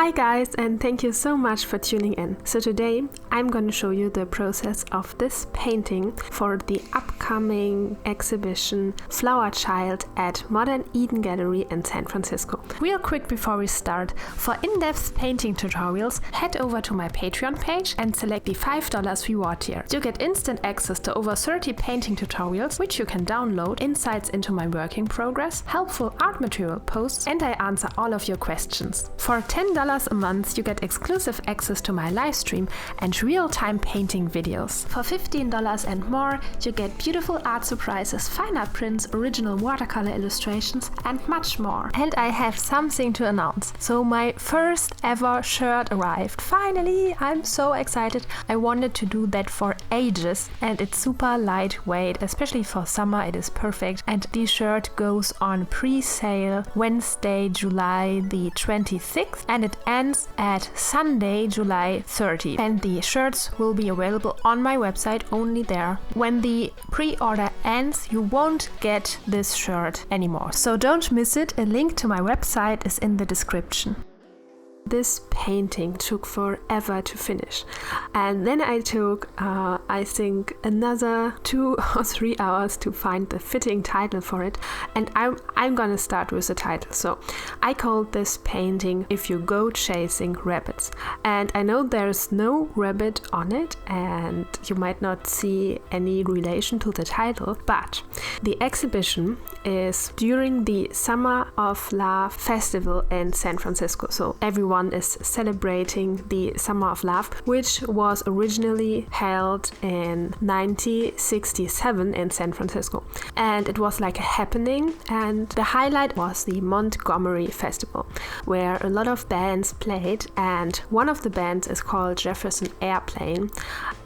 Hi guys, and thank you so much for tuning in. So today I'm going to show you the process of this painting for the upcoming exhibition Flower Child at Modern Eden Gallery in San Francisco. Real quick before we start, for in-depth painting tutorials, head over to my Patreon page and select the $5 reward tier. You get instant access to over 30 painting tutorials, which you can download, insights into my work in progress, helpful art material posts, and I answer all of your questions. For $10 a month, you get exclusive access to my live stream and real-time painting videos. For $15 and more, you get beautiful art surprises, fine art prints, original watercolor illustrations, and much more. And I have something to announce. So my first ever shirt arrived. Finally! I'm so excited. I wanted to do that for ages, and it's super lightweight, especially for summer. It is perfect. And the shirt goes on pre-sale Wednesday, July the 26th, and it ends at Sunday, July 30th. And the shirts will be available on my website only there. When the pre-order ends, you won't get this shirt anymore. So don't miss it. A link to my website is in the description. This painting took forever to finish, and then I took I think another 2 or 3 hours to find the fitting title for it, and I'm gonna start with the title. So I called this painting If You Go Chasing Rabbits, and I know there's no rabbit on it and you might not see any relation to the title, but the exhibition is during the Summer of Love Festival in San Francisco, so everyone is celebrating the Summer of Love, which was originally held in 1967 in San Francisco, and it was like a happening, and the highlight was the Montgomery Festival, where a lot of bands played, and one of the bands is called Jefferson Airplane,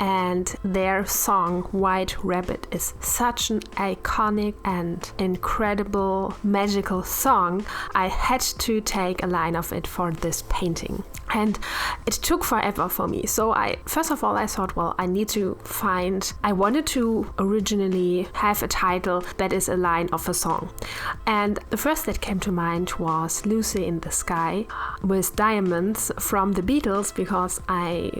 and their song White Rabbit is such an iconic and incredible magical song. I had to take a line of it for this painting, and it took forever for me. So first of all I thought, well, I wanted to originally have a title that is a line of a song, and the first that came to mind was Lucy in the Sky with Diamonds from the Beatles, because I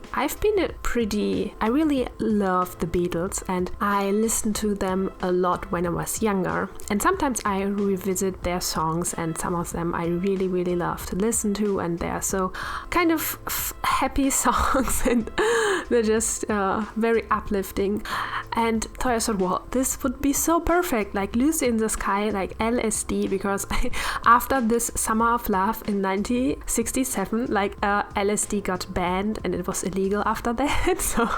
really love the Beatles, and I listened to them a lot when I was younger, and sometimes I revisit their songs, and some of them I really, really love to listen to, and they're so kind of happy songs, and they're just very uplifting. And so I thought, well, this would be so perfect, like Lucy in the Sky, like LSD, because after this Summer of Love in 1967, like LSD got banned and it was illegal after that. So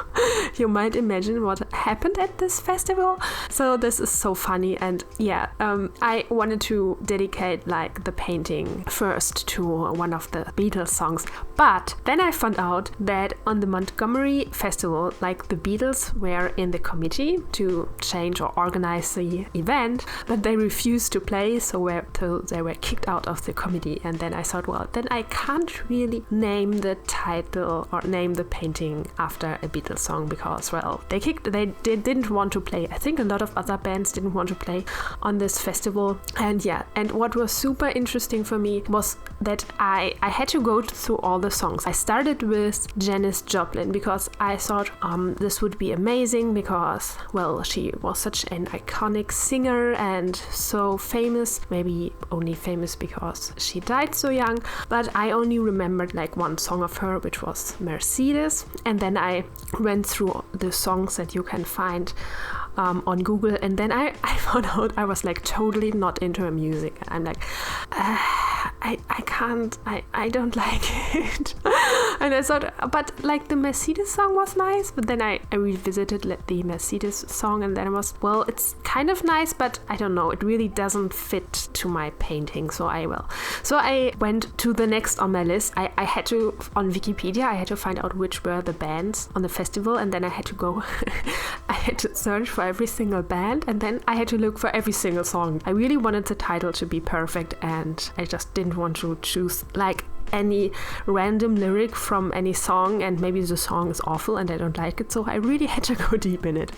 you might imagine what happened at this festival. So this is so funny, and yeah, I wanted to dedicate like the painting first to one of the Beatles songs. But then I found out that on the Montgomery Festival, like the Beatles were in the committee to change or organize the event, but they refused to play, so they were kicked out of the committee. And then I thought, well, then I can't really name the title or name the painting after a Beatles song, because, well, they didn't want to play. I think a lot of other bands didn't want to play on this festival. And yeah, and what was super interesting for me was that I had to go through all the songs. I started with Janis Joplin because I thought this would be amazing, because, well, she was such an iconic singer and so famous, maybe only famous because she died so young, but I only remembered like one song of her, which was Mercedes, and then I went through the songs that you can find on Google, and then I found out I was like totally not into her music. I'm like, I don't like it. And I thought, but like the Mercedes song was nice, but then I revisited the Mercedes song, and then I was, well, it's kind of nice, but I don't know, it really doesn't fit to my painting, so I went to the next on my list. I had to, on Wikipedia, I had to find out which were the bands on the festival, and then I had to go I had to search for every single band, and then I had to look for every single song. I really wanted the title to be perfect, and I just didn't want to choose like any random lyric from any song, and maybe the song is awful and I don't like it, so I really had to go deep in it.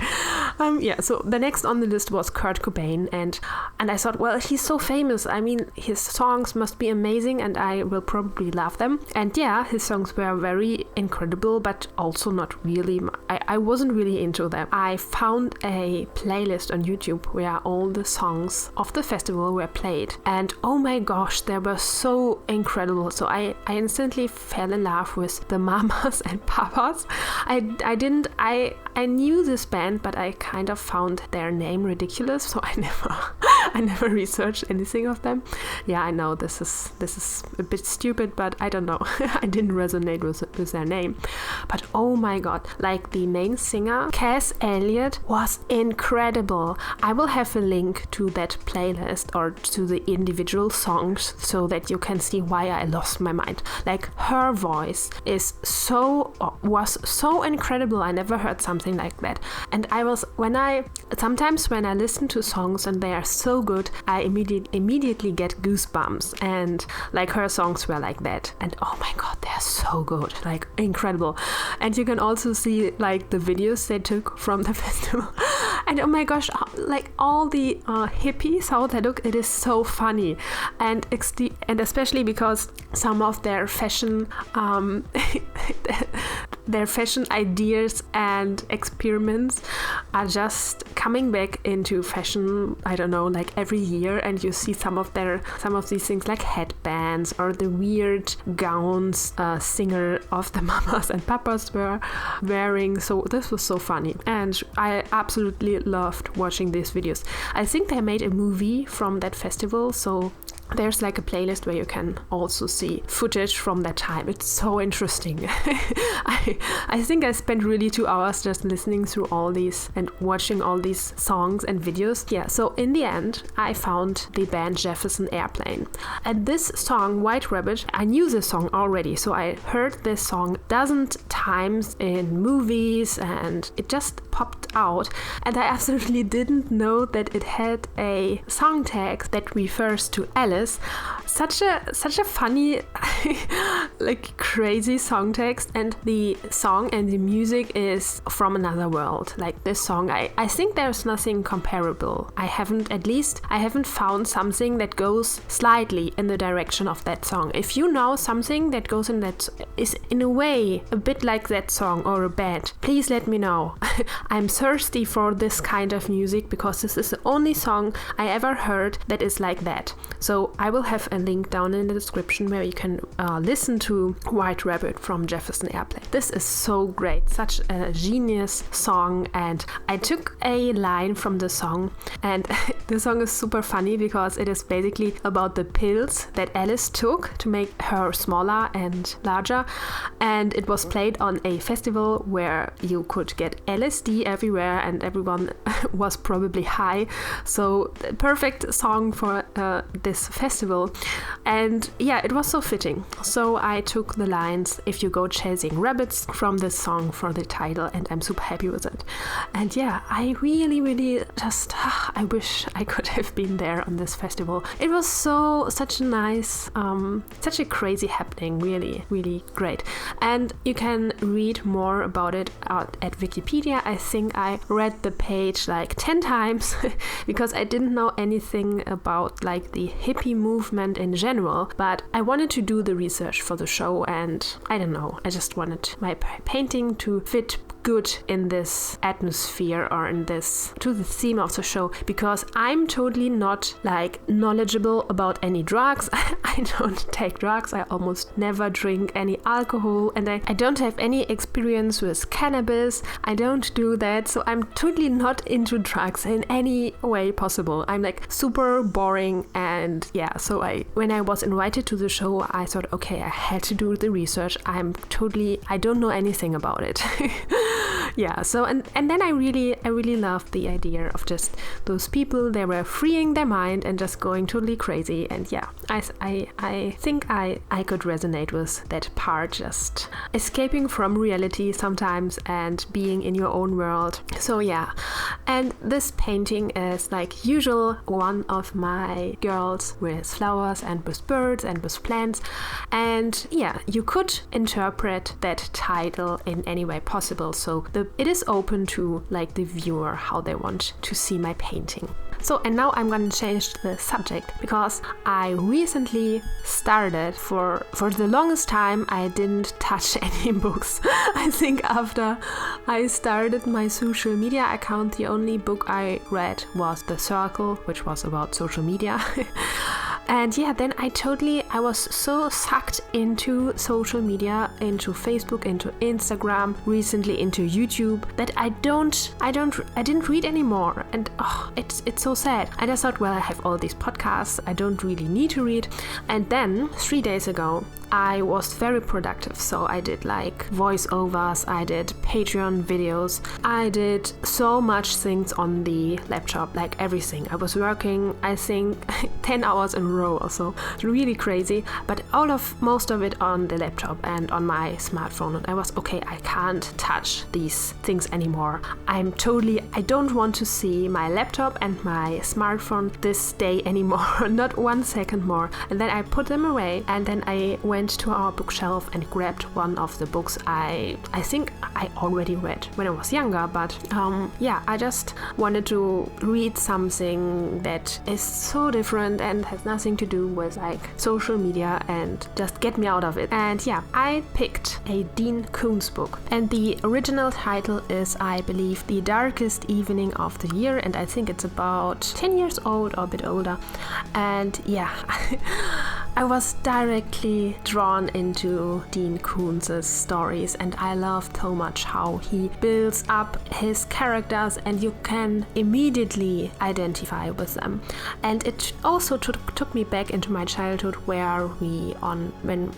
So the next on the list was Kurt Cobain, and I thought, well, he's so famous. I mean, his songs must be amazing and I will probably love them. And yeah, his songs were very incredible, but also not really. I wasn't really into them. I found a playlist on YouTube where all the songs of the festival were played, and oh my gosh, they were so incredible. So I instantly fell in love with the Mamas and Papas. I knew this band, but I kind of found their name ridiculous, so I never researched anything of them. Yeah, I know this is a bit stupid, but I don't know. I didn't resonate with their name. But oh my god, like the main singer, Cass Elliot, was incredible. I will have a link to that playlist or to the individual songs so that you can see why I lost my mind. Like, her voice was so incredible. I never heard something like that. And sometimes when I listen to songs and they are so good, I immediately get goosebumps, and like her songs were like that. And oh my god, they're so good, like incredible. And you can also see like the videos they took from the festival. And oh my gosh, like all the hippies, how they look, it is so funny. And especially because some of their fashion ideas and experiments are just coming back into fashion, I don't know, like every year, and you see some of these things like headbands or the weird gowns singer of the Mamas and Papas were wearing. So this was so funny, and I absolutely loved watching these videos. I think they made a movie from that festival, so there's like a playlist where you can also see footage from that time. It's so interesting. I think I spent really 2 hours just listening through all these and watching all these songs and videos. Yeah, so in the end, I found the band Jefferson Airplane. And this song, White Rabbit, I knew this song already. So I heard this song dozens times in movies and it just popped out. And I absolutely didn't know that it had a song text that refers to Alice. Such a funny like crazy song text, and the song and the music is from another world. Like this song, I think there's nothing comparable. I haven't found something that goes slightly in the direction of that song. If you know something that goes in that is in a way a bit like that song or a band, please let me know. I'm thirsty for this kind of music because this is the only song I ever heard that is like that. So I will have a link down in the description where you can listen to White Rabbit from Jefferson Airplane. This is so great, such a genius song, and I took a line from the song, and the song is super funny because it is basically about the pills that Alice took to make her smaller and larger, and it was played on a festival where you could get LSD everywhere and everyone was probably high, so the perfect song for this festival. And yeah, it was so fitting. So I took the lines "If you go chasing rabbits" from this song for the title, and I'm super happy with it. And yeah, I really just I wish I could have been there on this festival. It was such a nice such a crazy happening, really great. And you can read more about it out at Wikipedia. I think I read the page like 10 times because I didn't know anything about like the hippie movement in general, but I wanted to do the research for the show, and I don't know, I just wanted my painting to fit good in this atmosphere or to the theme of the show, because I'm totally not like knowledgeable about any drugs. I don't take drugs. I almost never drink any alcohol, and I don't have any experience with cannabis. I don't do that, so I'm totally not into drugs in any way possible. I'm like super boring, and yeah, so when I was invited to the show, I thought, okay, I had to do the research. I don't know anything about it. Yeah, so and then I really loved the idea of just those people. They were freeing their mind and just going totally crazy. And yeah, I think I could resonate with that part, just escaping from reality sometimes and being in your own world. So yeah, and this painting is like usual one of my girls with flowers and with birds and with plants. And yeah, you could interpret that title in any way possible. So it is open to like the viewer how they want to see my painting. So, and now I'm gonna change the subject because I recently started, for the longest time I didn't touch any books. I think after I started my social media account, the only book I read was The Circle, which was about social media. And yeah, then I was so sucked into social media, into Facebook, into Instagram, recently into YouTube, that I didn't read anymore. And it's so sad. And I thought, well, I have all these podcasts, I don't really need to read. And then 3 days ago, I was very productive. So I did like voiceovers, I did Patreon videos, I did so much things on the laptop, like everything. I was working, I think 10 hours in a row or so. Really crazy, but most of it on the laptop and on my smartphone. And I was okay, I can't touch these things anymore. I don't want to see my laptop and my smartphone this day anymore. Not 1 second more. And then I put them away, and then I went to our bookshelf and grabbed one of the books I think I already read when I was younger, but yeah, I just wanted to read something that is so different and has nothing to do with like social media and just get me out of it. And yeah, I picked a Dean Koontz book, and the original title is, I believe, The Darkest Evening of the Year, and I think it's about 10 years old or a bit older. And yeah, I was directly drawn into Dean Koontz's stories, and I loved so much how he builds up his characters and you can immediately identify with them. And it also took me back into my childhood, where when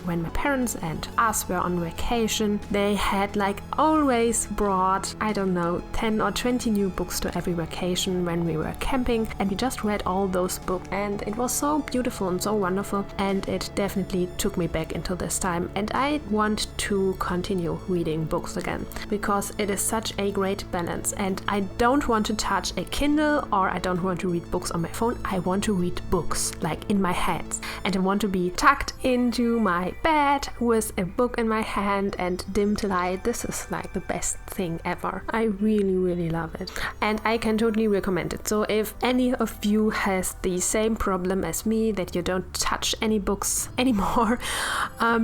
my parents and us were on vacation, they had like always brought, I don't know, 10 or 20 new books to every vacation when we were camping, and we just read all those books, and it was so beautiful and so wonderful. And it definitely took me back into this time, and I want to continue reading books again because it is such a great balance. And I don't want to touch a Kindle, or I don't want to read books on my phone. I want to read books like in my hands, and I want to be tucked into my bed with a book in my hand and dimmed light. This is like the best thing ever. I really love it, and I can totally recommend it. So if any of you has the same problem as me, that you don't touch any books anymore,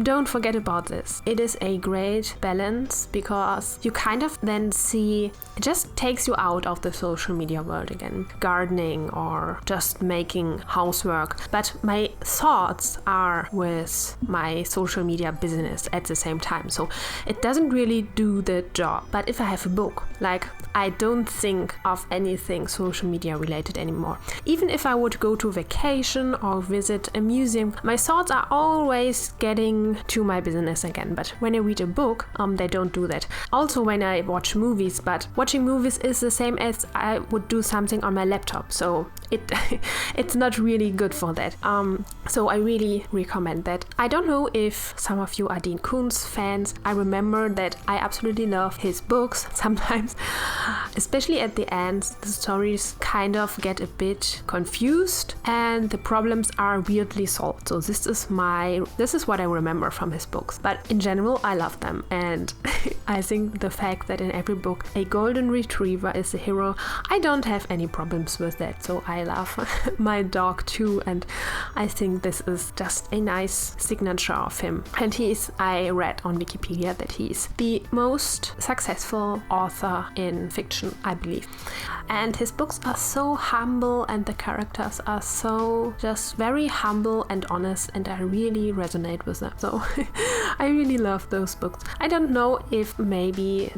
don't forget about this. It is a great balance because you kind of then see, it just takes you out of the social media world again, gardening or just making housework. But my thoughts are with my social media business at the same time, so it doesn't really do the job. But if I have a book, like, I don't think of anything social media related anymore. Even if I would go to vacation or visit a museum, my thoughts are always getting to my business again. But when I read a book, they don't do that. Also when I watch movies, but watching movies is the same as I would do something on my laptop, so it's not really good for that. So I really recommend that. I don't know if some of you are Dean Koontz fans. I remember that I absolutely love his books. Sometimes, especially at the end, the stories kind of get a bit confused and the problems are weirdly solved. So this is what I remember from his books. But in general, I love them, and I think the fact that in every book a golden retriever is the hero, I don't have any problems with that. So I love my dog too, and I think this is just a nice signature of him. And I read on Wikipedia that he's the most successful author in fiction, I believe. And his books are so humble, and the characters are so just very humble and honest, and I really resonate with them. So I really love those books. I don't know if maybe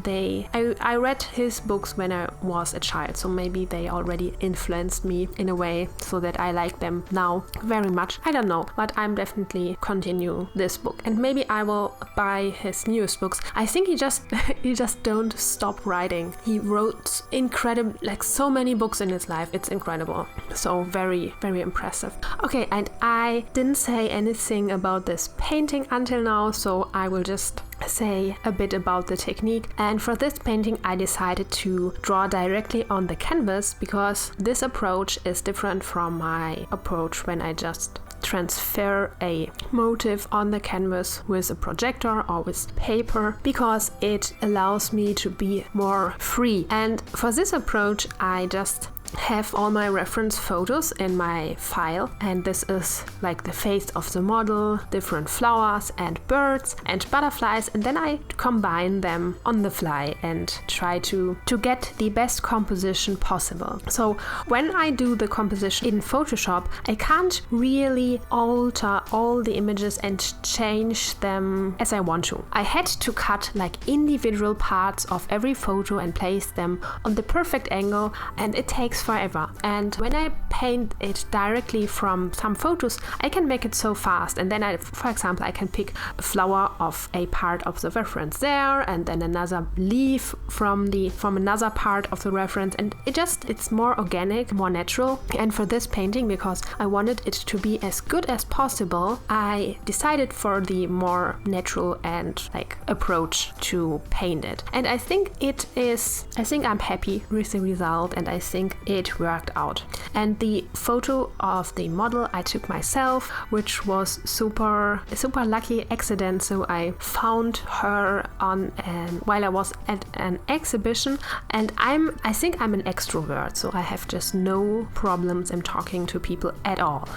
I read his books when I was a child, so maybe they already influenced me in a way so that I like them now very much. I don't know, but I'm definitely continue this book, and maybe I will buy his newest books. I think he just don't stop writing. He wrote incredible, like so many books in his life. It's incredible. So very, very impressive. Okay, and I didn't say anything about this painting until now, so I will just say a bit about the technique. And for this painting I decided to draw directly on the canvas because this approach is different from my approach when I just transfer a motif on the canvas with a projector or with paper, because it allows me to be more free. And for this approach I just have all my reference photos in my file, and this is like the face of the model, different flowers and birds and butterflies, and then I combine them on the fly and try to get the best composition possible. So when I do the composition in Photoshop, I can't really alter all the images and change them as I want to. I had to cut like individual parts of every photo and place them on the perfect angle, and it takes forever. And when I paint it directly from some photos, I can make it so fast, and then for example, I can pick a flower of a part of the reference there, and then another leaf from another part of the reference, and it's more organic, more natural. And for this painting, because I wanted it to be as good as possible, I decided for the more natural and like approach to paint it. And I think I'm happy with the result, and I think it worked out. And the photo of the model I took myself, which was a super lucky accident. So I found her while I was at an exhibition, and I think I'm an extrovert, so I have just no problems in talking to people at all.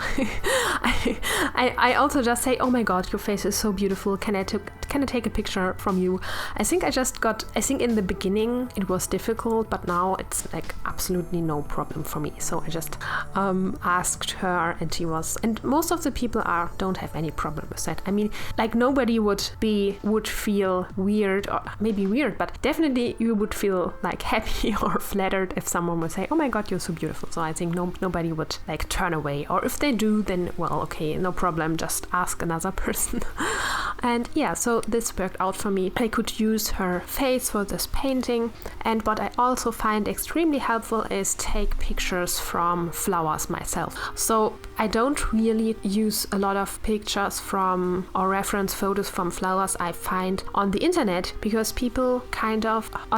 I also just say, oh my god, your face is so beautiful, can I take a picture from you? I think in the beginning it was difficult, but now it's like absolutely no problem for me. So I just asked her, and most of the people don't have any problem with that. I mean, like nobody would feel weird, or maybe weird, but definitely you would feel like happy or flattered if someone would say, oh my god, you're so beautiful. So I think nobody would like turn away, or if they do, then well, okay, no problem, just ask another person. And yeah, so this worked out for me. I could use her face for this painting, and what I also find extremely helpful is take pictures from flowers myself. So I don't really use a lot of pictures or reference photos from flowers I find on the internet, because people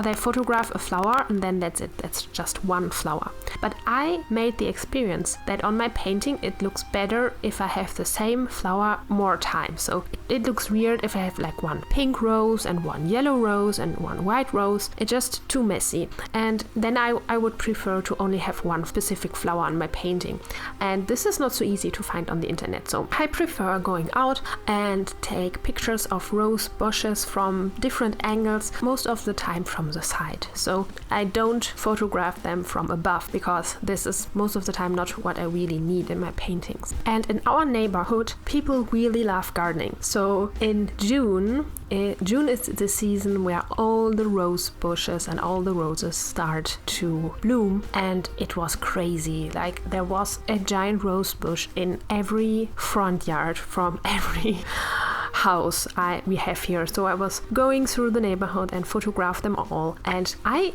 they photograph a flower and then that's it, that's just one flower. But I made the experience that on my painting it looks better if I have the same flower more times. So it looks weird if I have like one pink rose and one yellow rose and one white rose. It's just too messy. And then I would prefer to only have one specific flower on my painting. And this is not so easy to find on the internet. So I prefer going out and take pictures of rose bushes from different angles, most of the time from the side. So I don't photograph them from above, because this is most of the time not what I really need in my paintings. And in our neighborhood, people really love gardening. So in June is the season where all the rose bushes and all the roses start to bloom, and it was crazy. Like there was a giant rose bush in every front yard from every house we have here. So I was going through the neighborhood and photographed them all, and I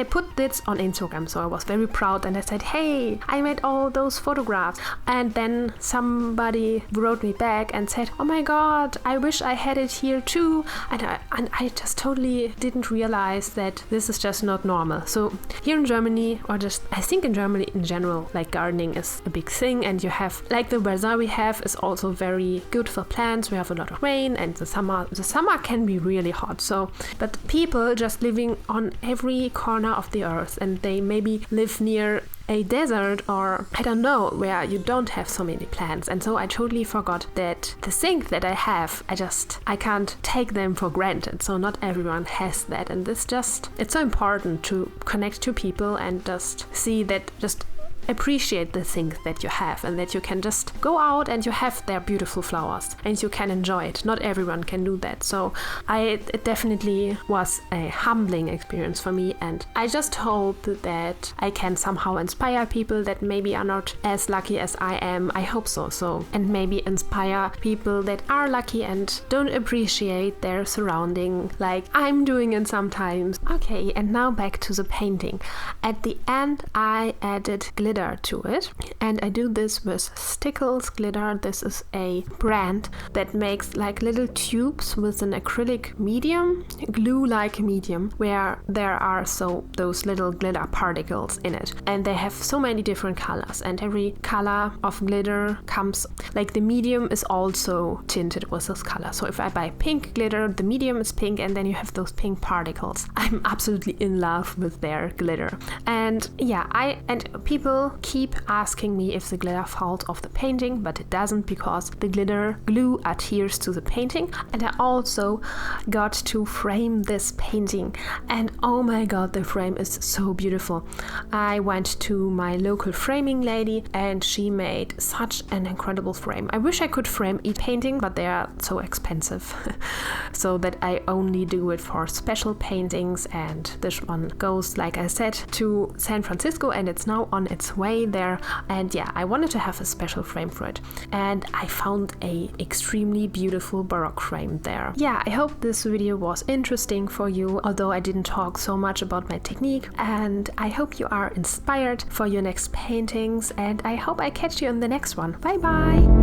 put this on Instagram, so I was very proud, and I said, hey, I made all those photographs. And then somebody wrote me back and said, oh my god, I wish I had it here too. And I just totally didn't realize that this is just not normal. So here in Germany, or just I think in Germany in general, like gardening is a big thing, and you have like the weather we have is also very good for plants. We have a lot of rain, and the summer can be really hot. So but people just living on every corner of the earth, and they maybe live near a desert, or I don't know, where you don't have so many plants. And so I totally forgot that the things that I have, I can't take them for granted. So not everyone has that, and it's so important to connect to people and just see that just appreciate the things that you have, and that you can just go out and you have their beautiful flowers and you can enjoy it. Not everyone can do that. So it definitely was a humbling experience for me, and I just hope that I can somehow inspire people that maybe are not as lucky as I am. I hope so. And maybe inspire people that are lucky and don't appreciate their surrounding like I'm doing it sometimes. Okay, and now back to the painting. At the end I added glitter to it, and I do this with Stickles glitter. This is a brand that makes like little tubes with an acrylic medium, glue-like medium, where there are those little glitter particles in it, and they have so many different colors, and every color of glitter comes, like the medium is also tinted with this color. So if I buy pink glitter, the medium is pink, and then you have those pink particles. I'm absolutely in love with their glitter. And yeah, and people keep asking me if the glitter falls off the painting, but it doesn't, because the glitter glue adheres to the painting. And I also got to frame this painting, and oh my god, the frame is so beautiful. I went to my local framing lady and she made such an incredible frame. I wish I could frame e-painting, but they are so expensive so that I only do it for special paintings, and this one goes, like I said, to San Francisco, and it's now on its way there. And yeah, I wanted to have a special frame for it, and I found a extremely beautiful Baroque frame there. Yeah, I hope this video was interesting for you, although I didn't talk so much about my technique, and I hope you are inspired for your next paintings, and I hope I catch you in the next one. Bye bye!